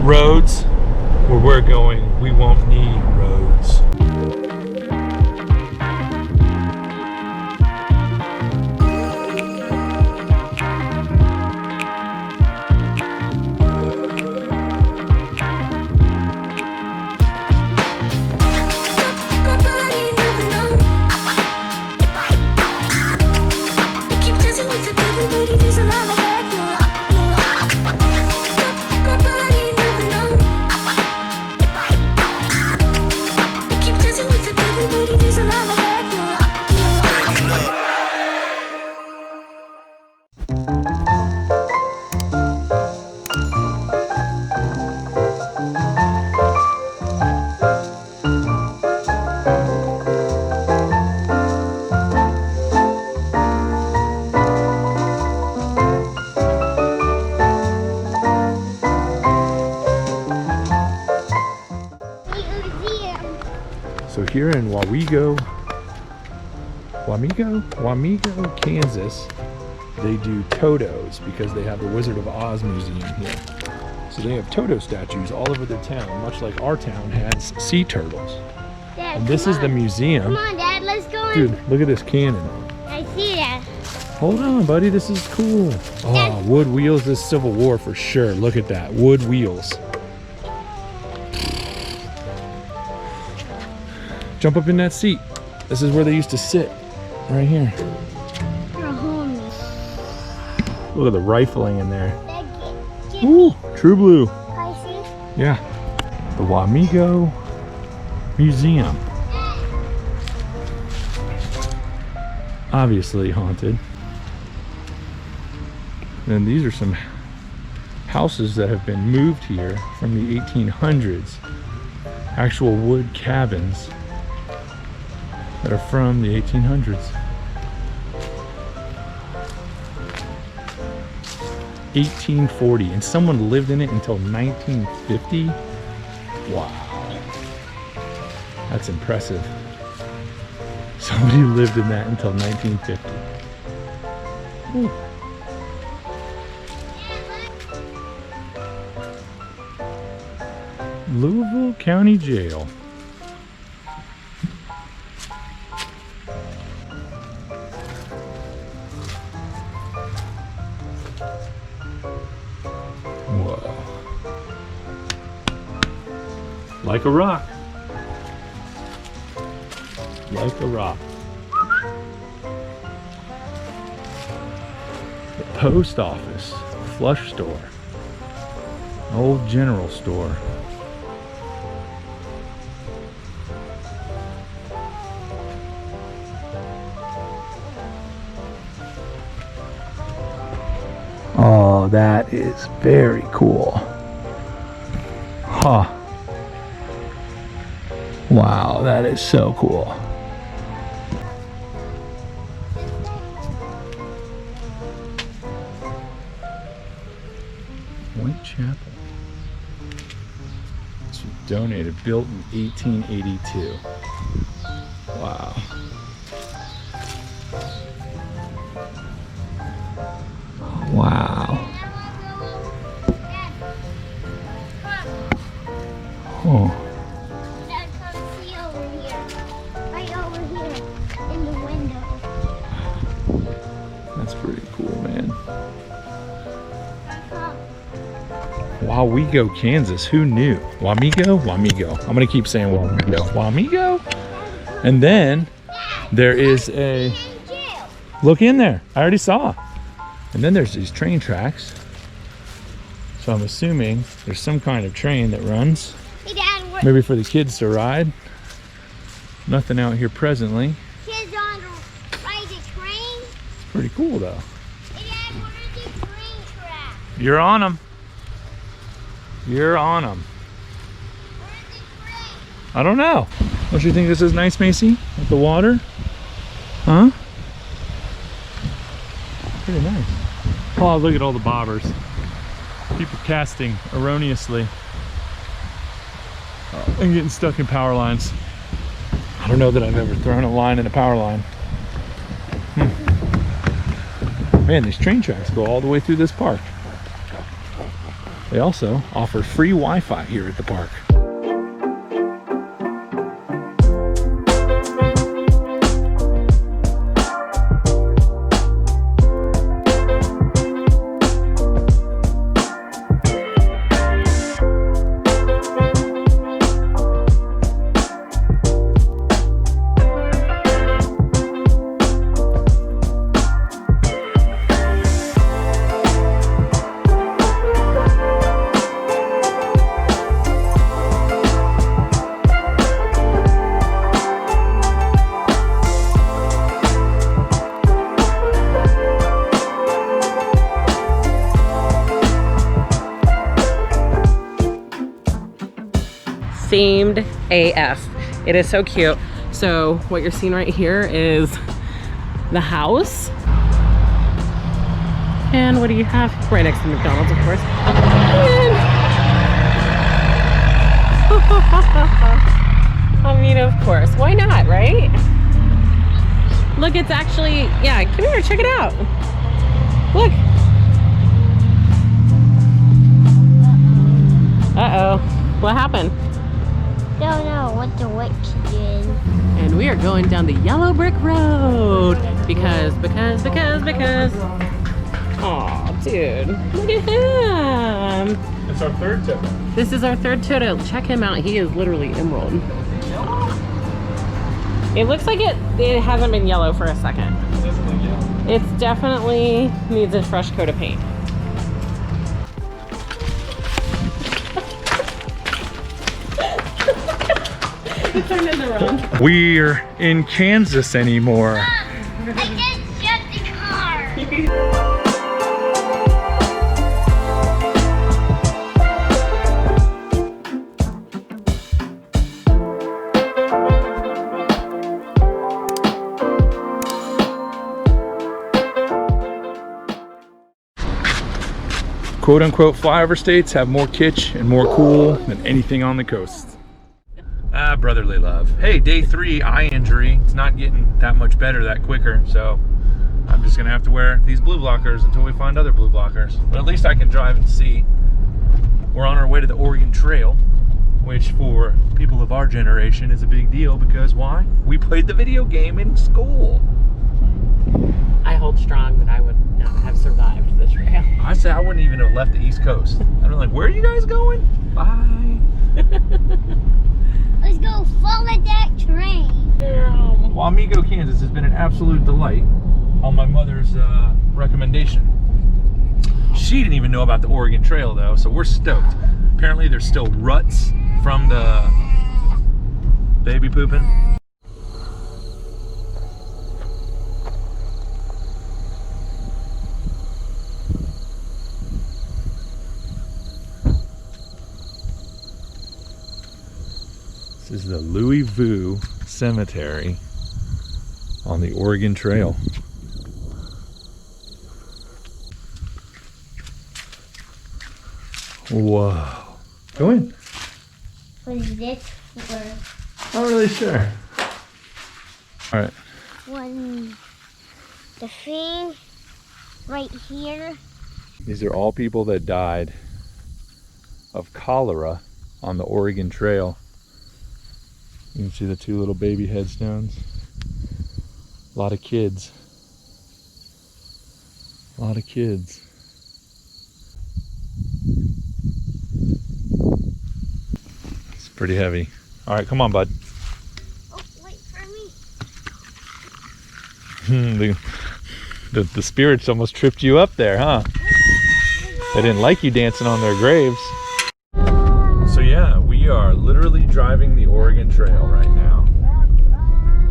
roads. Where we're going, we won't need roads. So here in Wamigo, Kansas, they do Totos because they have the Wizard of Oz Museum here. So they have Toto statues all over their town, much like our town has sea turtles. Dad, and this is the museum. Come on, Dad, let's go. Dude, look at this cannon. I see that. Hold on, buddy, this is cool. Oh, Dad. Wood wheels, this is Civil War for sure. Look at that, wood wheels. Jump up in that seat. This is where they used to sit, right here. You're home. Look at the rifling in there. Dad, Ooh, true blue. I see. Yeah, the Wamigo Museum. Obviously haunted. And these are some houses that have been moved here from the 1800s. Actual wood cabins that are from the 1800s. 1840, and someone lived in it until 1950. Wow, that's impressive. Somebody lived in that until 1950. Ooh. Louisville County Jail. Whoa. Like a rock. Like a rock. The post office, flush store, old general store. Oh, that is very cool. Huh. Wow, that is so cool. White Chapel. It's donated, built in 1882. Wow. Wow. Oh. Dad, come see over here. Right over here in the window. That's pretty cool, man. Come. Wamigo, Kansas. Who knew? Wamigo? Wamigo. I'm going to keep saying Wamigo. Wamigo? And then there is a... Look in there. I already saw. And then there's these train tracks. So I'm assuming there's some kind of train that runs. Hey, Dad, Maybe for the kids to ride. Nothing out here presently. kids on the ride the train. It's pretty cool though. Hey, Dad, where are the train tracks? You're on them. You're on them. Where's the train? I don't know. Don't you think this is nice, Macy? With the water? Huh? Pretty nice. Oh, look at all the bobbers. People casting erroneously. And getting stuck in power lines. I don't know that I've ever thrown a line in a power line. Man, these train tracks go all the way through this park. They also offer free Wi-Fi here at the park. Themed AF. It is so cute. So what you're seeing right here is the house. And what do you have? Right next to McDonald's, of course. I mean, of course. Why not, right? Look, it's actually, yeah, come here, check it out. Look. Uh-oh. What happened? Don't know what the witch did. And we are going down the yellow brick road because. Aw, dude, look at him. It's our third Toto. This is our third Toto. Check him out. He is literally emerald. It looks like it hasn't been yellow for a second. It definitely needs a fresh coat of paint. We're in Kansas anymore. I just shut the car. Quote unquote flyover states have more kitsch and more cool than anything on the coast. Ah, brotherly love. Hey, day 3, eye injury. It's not getting that much better that quicker, so I'm just gonna have to wear these blue blockers until we find other blue blockers. But at least I can drive and see. We're on our way to the Oregon Trail, which for people of our generation is a big deal because why? We played the video game in school. I hold strong that I would not have survived the trail. I said I wouldn't even have left the East Coast. I'm like, where are you guys going? Bye. Let's go follow that train. Wamigo, Kansas has been an absolute delight on my mother's recommendation. She didn't even know about the Oregon Trail though, so we're stoked. Apparently there's still ruts from the baby pooping. This is the Vue Cemetery on the Oregon Trail. Whoa. Go in. What is this for? Not really sure. All right. The thing right here. These are all people that died of cholera on the Oregon Trail. You can see the 2 little baby headstones. A lot of kids. A lot of kids. It's pretty heavy. All right, come on, bud. Oh, wait for me. The spirits almost tripped you up there, huh? They didn't like you dancing on their graves. So yeah, we are literally driving the Oregon Trail right now.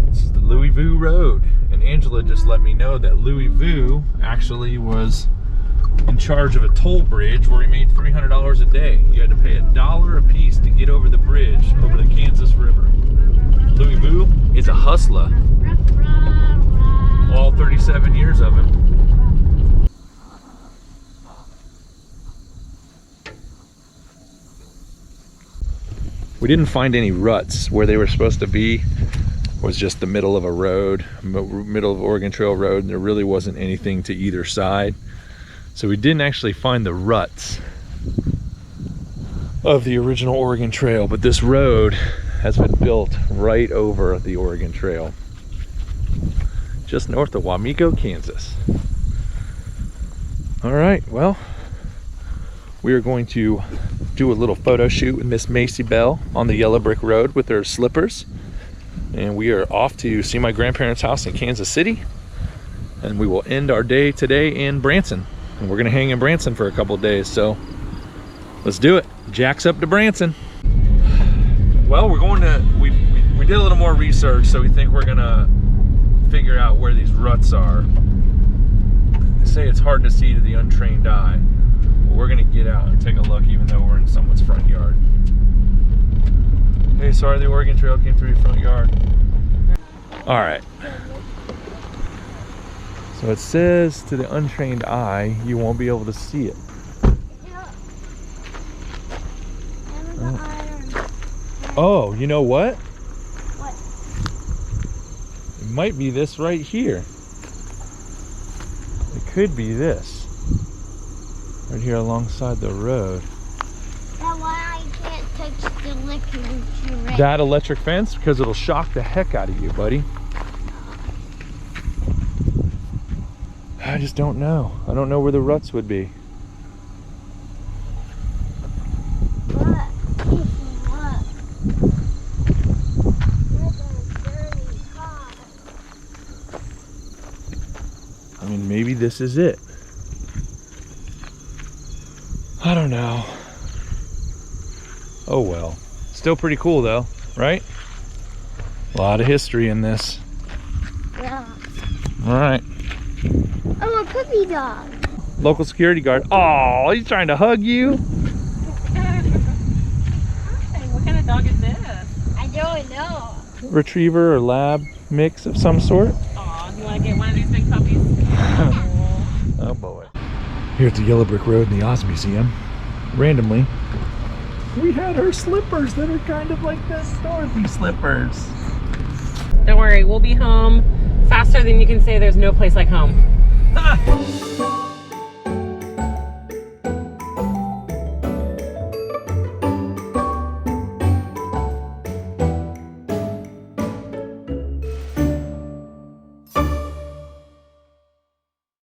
This is the Vue Road, and Angela just let me know that Vue actually was in charge of a toll bridge where he made $300 a day. You had to pay $1 a piece to get over the bridge over the Kansas River. Vue is a hustler. All 37 years of him. We didn't find any ruts. Where they were supposed to be was just the middle of a road, middle of Oregon Trail Road, and there really wasn't anything to either side. So we didn't actually find the ruts. of the original Oregon Trail, but this road has been built right over the Oregon Trail, just north of Wamego, Kansas. All right, well, we are going to do a little photo shoot with Miss Macy Bell on the yellow brick road with her slippers. And we are off to see my grandparents' house in Kansas City. And we will end our day today in Branson. And we're gonna hang in Branson for a couple of days, so let's do it. Jack's up to Branson. Well, we're going to, we did a little more research, so we think we're gonna figure out where these ruts are. They say it's hard to see to the untrained eye. But we're gonna get out and take a look, even though we're in someone's front yard. Hey, sorry the Oregon Trail came through your front yard. All right. So it says to the untrained eye, you won't be able to see it. Oh, you know what? What? It might be this right here. It could be this. Right here alongside the road. That's why I can't touch the electric. That electric fence? Because it'll shock the heck out of you, buddy. I just don't know. I don't know where the ruts would be. I mean, maybe this is it. I don't know. Oh well. Still pretty cool though, right? A lot of history in this. Yeah. All right. Oh, a puppy dog. Local security guard. Oh, he's trying to hug you. What kind of dog is this? I don't know. Retriever or lab mix of some sort. Aw, you want to get one of these big puppies? Oh boy. Here at the Yellow Brick Road in the Oz Museum, randomly, we had her slippers that are kind of like the Dorothy slippers. Don't worry, we'll be home faster than you can say there's no place like home.